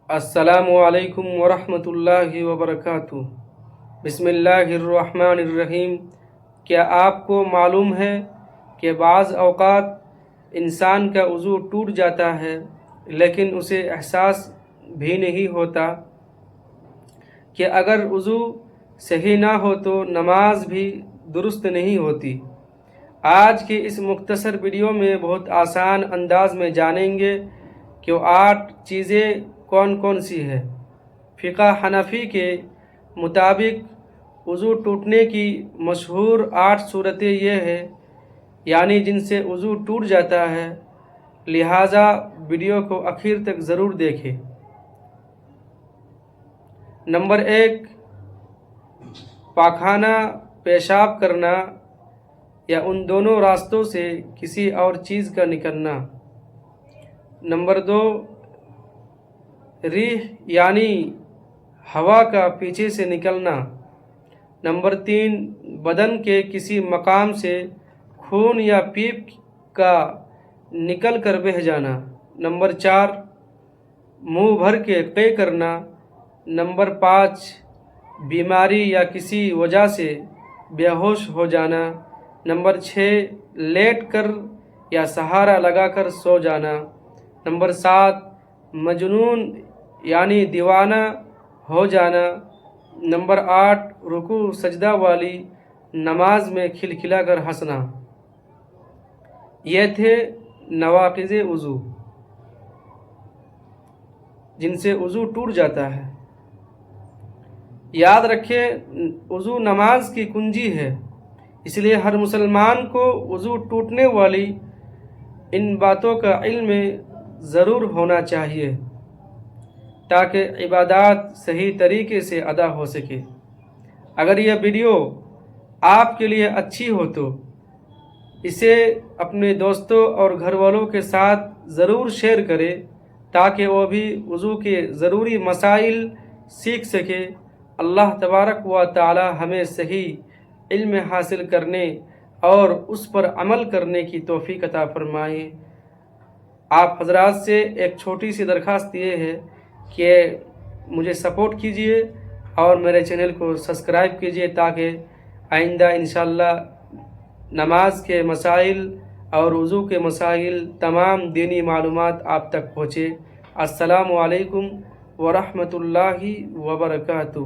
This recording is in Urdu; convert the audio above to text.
السلام علیکم ورحمۃ اللہ وبرکاتہ۔ بسم اللہ الرحمن الرحیم۔ کیا آپ کو معلوم ہے کہ بعض اوقات انسان کا وضو ٹوٹ جاتا ہے لیکن اسے احساس بھی نہیں ہوتا کہ اگر وضو صحیح نہ ہو تو نماز بھی درست نہیں ہوتی؟ آج کے اس مختصر ویڈیو میں بہت آسان انداز میں جانیں گے کہ وہ 8 چیزیں کون کون سی ہے۔ فقہ حنفی کے مطابق وضو ٹوٹنے کی مشہور 8 صورتیں یہ ہیں، یعنی جن سے وضو ٹوٹ جاتا ہے، لہٰذا ویڈیو کو آخر تک ضرور دیکھیں۔ نمبر 1، پاخانہ پیشاب کرنا یا ان دونوں راستوں سے کسی اور چیز کا نکلنا۔ نمبر 2، ریح یعنی ہوا کا پیچھے سے نکلنا۔ نمبر 3، بدن کے کسی مقام سے خون یا پیپ کا نکل کر بہہ جانا۔ نمبر 4، منہ بھر کے قے کرنا۔ نمبر 5، بیماری یا کسی وجہ سے بے ہوش ہو جانا۔ نمبر 6، لیٹ کر یا سہارا لگا کر سو جانا۔ نمبر 7، مجنون یعنی دیوانہ ہو جانا۔ نمبر 8، رکوع سجدہ والی نماز میں کھلکھلا کر ہنسنا۔ یہ تھے نواقض وضو جن سے وضو ٹوٹ جاتا ہے۔ یاد رکھیں، وضو نماز کی کنجی ہے، اس لیے ہر مسلمان کو وضو ٹوٹنے والی ان باتوں کا علم ضرور ہونا چاہیے تاکہ عبادات صحیح طریقے سے ادا ہو سکے۔ اگر یہ ویڈیو آپ کے لیے اچھی ہو تو اسے اپنے دوستوں اور گھر والوں کے ساتھ ضرور شیئر کریں تاکہ وہ بھی وضو کے ضروری مسائل سیکھ سکے۔ اللہ تبارک و تعالی ہمیں صحیح علم حاصل کرنے اور اس پر عمل کرنے کی توفیق عطا فرمائے۔ آپ حضرات سے ایک چھوٹی سی درخواست یہ ہے کہ مجھے سپورٹ کیجئے اور میرے چینل کو سبسکرائب کیجئے تاکہ آئندہ انشاءاللہ نماز کے مسائل اور وضو کے مسائل تمام دینی معلومات آپ تک پہنچے۔ السلام علیکم ورحمۃ اللہ وبرکاتہ۔